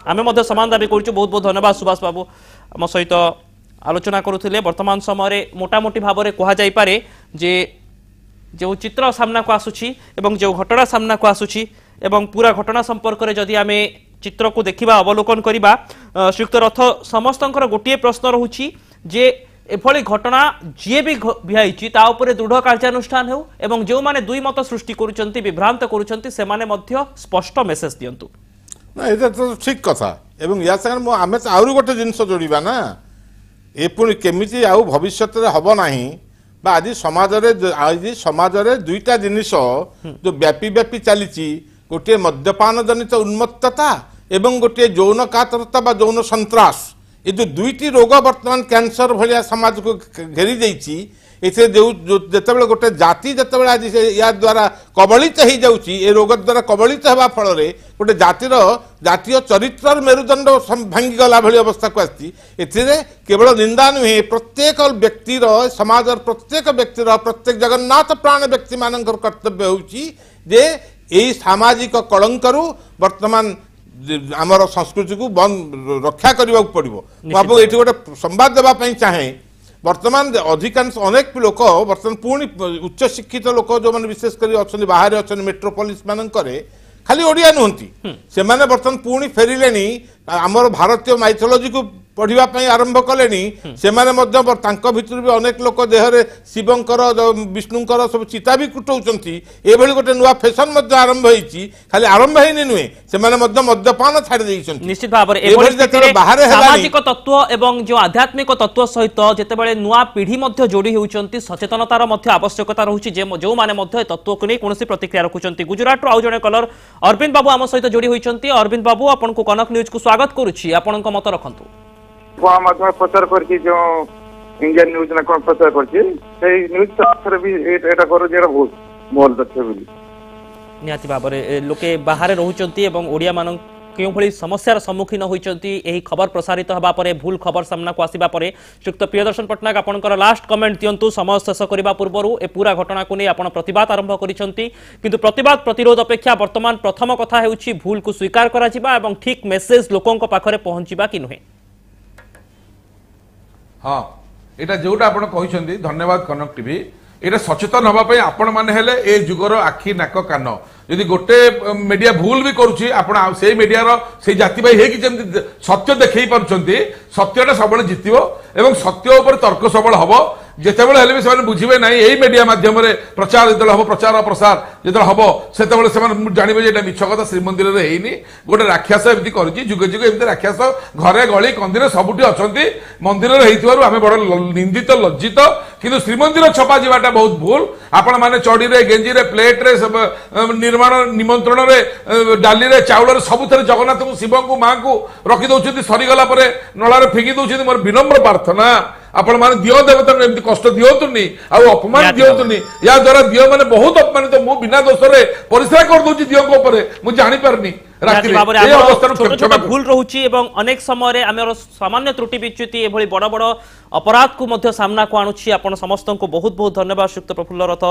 आमे मध्य समान दाबी करूछु बहुत बहुत धन्यवाद सुभाष बाबू हम सहित आलोचना करूथिले वर्तमान समय मोटा मोटी भाव रे कहा जाई पारे जे जो चित्र सामना को आसुची एवं जो घटना सामना को आसुची एवं पूरा घटना संपर्क में जदि आमे चित्र को देखिबा अवलोकन करिबा श्रीयुक्त रथ समस्तंकर गोटे प्रश्न रहुची जे एभली घटना जी भी भिआई ता उपरे दृढ़ कार्यानुष्ठान हो एवं जो माने दुई मत सृष्टि करुचंती विभ्रांत करुचंती से माने मध्य स्पष्ट मेसेज दियंतु ना ये तो ठीक कथा एवं या संगे आमे आउरी गोटे जिनस जोड़िबा ना ए पुणी केमिति आउ भविष्य हम ना आज समाज रे दुईटा जिनिस जो व्यापी व्यापी चली गोटे मद्यपान जनित उन्मत्तता एवं गोटे यौन कातरता बा यौन सन्त्रास ये जो दुईटी रोग वर्तमान कैंसर भाया समाज को घेरी जाइए जिते गोटे जाति जिते आज या द्वारा कबलित हो जाऊँगी ए रोग द्वारा कबलित होगा फल गोटे जातिर जातीय चरित्र मेरुदंड भांगीगला भाई अवस्था को आसी केवल निंदा नुहे प्रत्येक व्यक्तिर समाज प्रत्येक व्यक्तिर प्रत्येक जगन्नाथ प्राण व्यक्ति मान कर्तव्य होजे यही सामाजिक कलंकरू वर्तमान आमर संस्कृति को बंद रक्षा करने को पड़ो आपको ये गोटे संवाद देवाई चाहे वर्तमान अधिकांश अनेक लोक वर्तमान पुणी उच्च शिक्षित लोक जो मैंने विशेषकर अच्छा बाहर अच्छा मेट्रोपोलिस मानकरे खाली ओडिया नुहति से वर्तमान पुणी फेरिले आमर भारतीय माइथोलॉजी को पढ़ाई आरंभ कले भितर भी अनेक लोक देहरे शिवंकर विष्णुकर सब चिता भी कुटाऊँच ये गोटे नुआ फैशन आरंभ होती खाली आरंभ ही नुहे से मद्यपान छाड़ी निश्चित भाव सामाजिक तत्व एवं जो आध्यात्मिक तत्व सहित जितेबाला नुआ पीढ़ी जोड़ी होती सचेतनतार आवश्यकता रही जो मैंने तत्व को नहीं कौन प्रतिक्रिया रखुच्च गुजरात आउ जड़े कलर अरविंद बाबू आम सहित जोड़ी होती अरविंद बाबू आपको कनक न्यूज को स्वागत करुच्ची आपण मत रखु प्रचार कर इंडियन न्यूज ना कौन प्रचार कर भी एटा करो जेरा बहुत भल तथ्य बोली निहाती भाव में लोके बाहर रोचंती एवं ओडिया मान क्यों भली समस्यार सम्मुखीन होइचंती एही खबर प्रसारित हबा परे भूल खबर सामना को आसीबा परे श्रीयुक्त प्रियदर्शन पटनायक आपनकर लास्ट कमेंट दियंतु समय शेष करबा पूर्वरु ए पूरा घटना को नै आपण प्रतिवाद आरंभ करिसंती किंतु प्रतिवाद प्रतिरोध अपेक्षा वर्तमान प्रथम कथा हेउची भूल को स्वीकार करा जिबा एवं ठीक मेसेज लोकंक पाखरे पहुंचीबा कि नुहे हाँ यहाँ जोटा आप धन्यवाद कनक टीवी ये सचेतन हाँपाई आपण मैंने ए जुगर आखि नाक कान यदि गोटे मीडिया भूल भी करुच्ची से मीडिया से जाति होगी सत्य देखई पार्टी सत्यटा सब जितब और सत्य उपर तर्क सबल हम जिते भी से बुझे ना यही मीडिया मध्यम प्रचार जो हम प्रचार प्रसार जो हम से जानवे ये मिछ कथा श्रीमंदिर में गोटे राक्षस एमती कर जुगे जुगे एमती राक्षस घरे गली कंदी सबुठी अच्छा मंदिर आम बड़ निंदित लज्जित किंतु श्रीमंदिर छपा जावाटा बहुत भूल आपण मैंने चढ़ी गेंजी प्लेट निर्माण निमंत्रण डाली चाउल सबुथ जगन्नाथ को शिव को माँ को रखीदे सरीगला नल फिंगी दौरान मोर विनम्र प्रार्थना आपण माने दियो देवता एमती कष्ट दियंतुनी आ अपमान दियंतुनी या द्वारा दियो माने बहुत अपमानित मु बिना दोष रे परिश्रा कर दोची दियो को ऊपर मु जानि परनी भूल रोची अनेक समय आम सामान्य त्रुटि विच्युति एभली बड़ बड़ अपराध को सामना को आणुची आपण समस्त को बहुत बहुत धन्यवाद श्रीयुक्त प्रफुल्ल रथ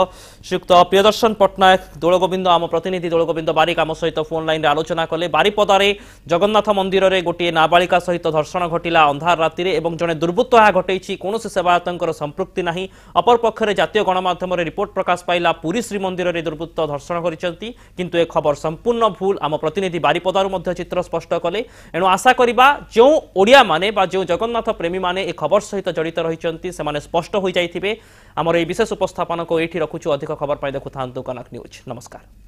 श्रीयुक्त प्रियदर्शन पटनायक दोलगोविंद आम प्रतिनिधि दोलगोविंद बारिक आम सहित फोन लाइन आलोचना कले बारिपदारे जगन्नाथ मंदिर में गोटे नाबालिका सहित धर्षण घटिला अंधार राति एवं जड़े दुर्बृत्त यह घटई कौन सेवायतर संपृक्ति ना अपर पक्षरे जातीय गणमाध्यम रिपोर्ट प्रकाश पाइला पुरी श्रीमंदिर में दुर्बृत्त धर्षण करती किंतु ए खबर संपूर्ण भूल आम प्रतिनिधि बारिपदारू चित्र स्पष्ट कले एणु आशा करिबा जो ओडिया माने बा जो जगन्नाथ प्रेमी माने ए खबर सहित जड़ित रही से स्पष्ट हो जाइथिबे। आमर ए विशेष उपस्थापन को एठी रखुछु अधिक खबर पाई देखु थांतु कनक न्यूज। नमस्कार।